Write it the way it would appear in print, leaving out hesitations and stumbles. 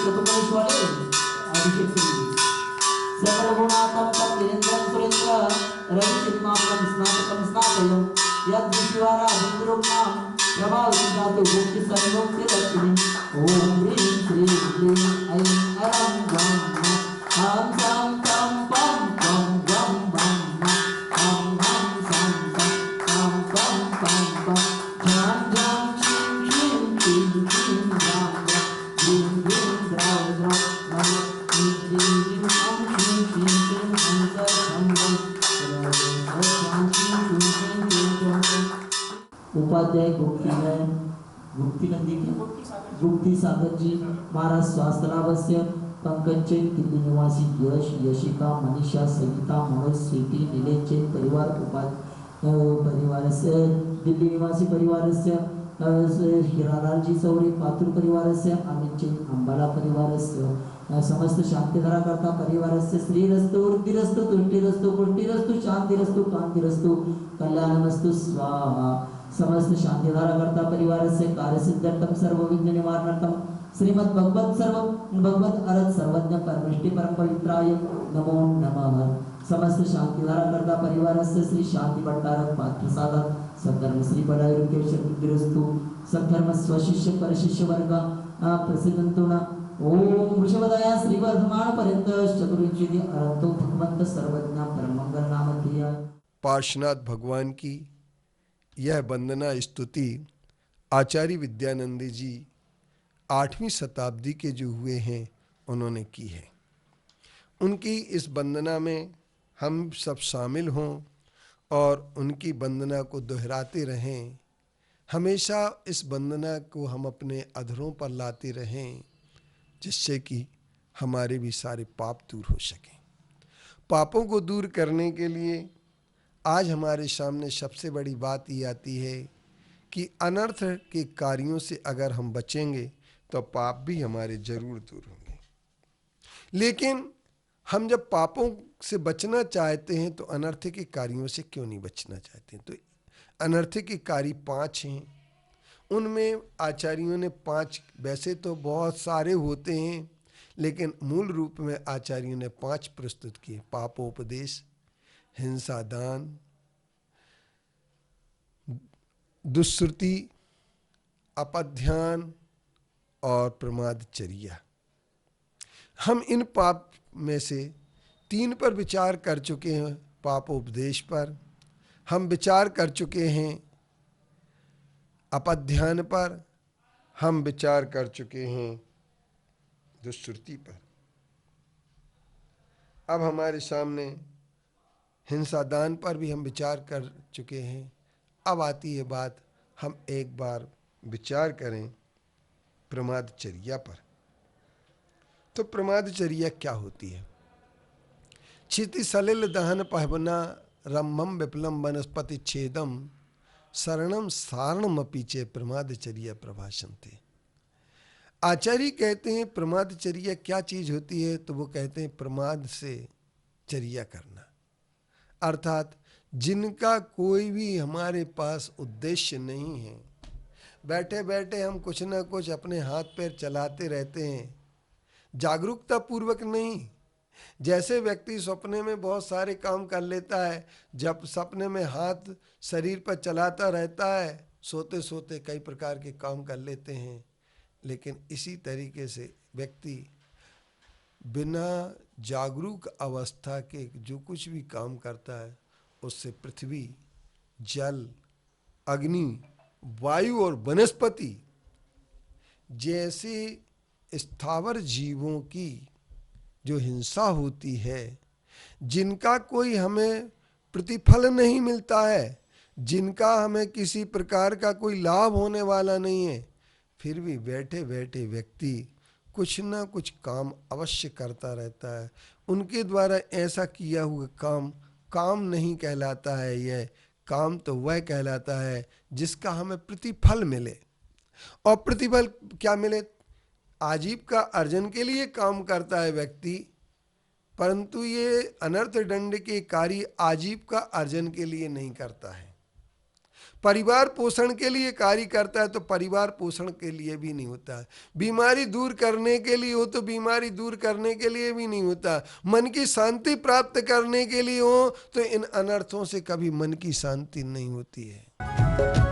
चतुर्वेश्वरे अभिषेक सकल गुणात्मकं निरंजन सुरेंद्र रविचिन्मात्रं स्नातकं स्नातयं यद्विश्वारा बंधुरुक्मां प्रभावसिद्धातु भुक्ति सर्वोक्ति लक्ष्मी ओम ह्रीं श्रीं क्लीं ऐं ऐं गं हम सं तं पं पं गं भं हम हम सं तं पं पं पं पं झं झं क्षीं क्षीं क्लीं क्लीं ग्रां ग्रां ग्रीं ग्रीं ग्रौं ग्रौं नमः क्लीं क्लीं क्लीं ॐ क्षीं क्षीं क्लीं हं सं गं उपाध्याय गुप्ती नंदी गुप्ती सागर जी महाराज स्वास्थ्य लाभस्य पंकज चैन दिल्ली निवासी यश यशिका मनीषा संगीता मनोज स्वीटी नीलेश चैन परिवार परिवार से दिल्ली निवासी परिवार से हिरालाल जी सौरी पातुर परिवार से अमित चैन अंबाला परिवार से समस्त शांतिधारा करता परिवार से श्रीरस्तु वृद्धिरस्तु तुष्टिरस्तु पुष्टिरस्तु शांतिरस्तु कांतिरस्तु कल्याणमस्तु स्वाहा समस्त शांतिधारा करता परिवार से कार्य सिद्धार्थम सर्व विघ्न निवारणार्थम श्रीमद् भगवत सर्व भगवत अरहत सर्वज्ञ परमेष्टि परम पवित्राय नमो नमः समस्त शांतिधारा करता परिवार से श्री शांति भट्टारक पात्रसाद सद्धर्म श्री बडाई रुकेश वृद्धिरस्तु सद्धर्म स्वशिष्य परशिष्य वर्ग प्रसिद्धंतुना ओम वृषभदया श्री वर्धमान पर्यंत चतुर्विंशति अरहतो भगवंत सर्वज्ञ परमंगल नाम दिया। पार्श्वनाथ भगवान की यह वंदना स्तुति आचार्य विद्यानंद जी 8वीं शताब्दी के जो हुए हैं उन्होंने की है। उनकी इस वंदना में हम सब शामिल हों और उनकी वंदना को दोहराते रहें। हमेशा इस वंदना को हम अपने अधरों पर लाते रहें जिससे कि हमारे भी सारे पाप दूर हो सकें। पापों को दूर करने के लिए आज हमारे सामने सबसे बड़ी बात ये आती है कि अनर्थ के कार्यों से अगर हम बचेंगे तो पाप भी हमारे जरूर दूर होंगे। लेकिन हम जब पापों से बचना चाहते हैं तो अनर्थ के कार्यों से क्यों नहीं बचना चाहते हैं? तो अनर्थ के कार्य 5 हैं। उनमें आचार्यों ने 5, वैसे तो बहुत सारे होते हैं लेकिन मूल रूप में आचार्यों ने 5 प्रस्तुत किए। पापोपदेश, हिंसा दान, दुष्श्रुति, अपध्यान और प्रमादचर्या। हम इन पाप में से 3 पर विचार कर चुके हैं। पापोपदेश पर हम विचार कर चुके हैं, अपध्यान पर हम विचार कर चुके हैं, दुष्श्रुति पर। अब हमारे सामने हिंसा दान पर भी हम विचार कर चुके हैं। अब आती है बात, हम एक बार विचार करें प्रमादचर्या पर। तो प्रमादचर्या क्या होती है? क्षिति सलिल दहन पहवना रम्भम विप्लम वनस्पति छेदम शरणम सारणम अपीचे प्रमादचर्या प्रभाषन्ते। आचार्य कहते हैं प्रमादचर्या क्या चीज होती है? तो वो कहते हैं प्रमाद से चर्या करना, अर्थात जिनका कोई भी हमारे पास उद्देश्य नहीं है, बैठे बैठे हम कुछ ना कुछ अपने हाथ पैर चलाते रहते हैं, जागरूकता पूर्वक नहीं। जैसे व्यक्ति सपने में बहुत सारे काम कर लेता है, जब सपने में हाथ शरीर पर चलाता रहता है, सोते सोते कई प्रकार के काम कर लेते हैं। लेकिन इसी तरीके से व्यक्ति बिना जागरूक अवस्था के जो कुछ भी काम करता है उससे पृथ्वी, जल, अग्नि, वायु और वनस्पति जैसे स्थावर जीवों की जो हिंसा होती है, जिनका कोई हमें प्रतिफल नहीं मिलता है, जिनका हमें किसी प्रकार का कोई लाभ होने वाला नहीं है, फिर भी बैठे बैठे व्यक्ति कुछ ना कुछ काम अवश्य करता रहता है। उनके द्वारा ऐसा किया हुआ काम काम नहीं कहलाता है। यह काम तो वह कहलाता है जिसका हमें प्रतिफल मिले। और प्रतिफल क्या मिले? आजीविका अर्जन के लिए काम करता है व्यक्ति, परंतु ये अनर्थ दंड के कार्य आजीविका अर्जन के लिए नहीं करता है। परिवार पोषण के लिए कार्य करता है तो परिवार पोषण के लिए भी नहीं होता है। बीमारी दूर करने के लिए हो तो बीमारी दूर करने के लिए भी नहीं होता। मन की शांति प्राप्त करने के लिए हो तो इन अनर्थों से कभी मन की शांति नहीं होती है।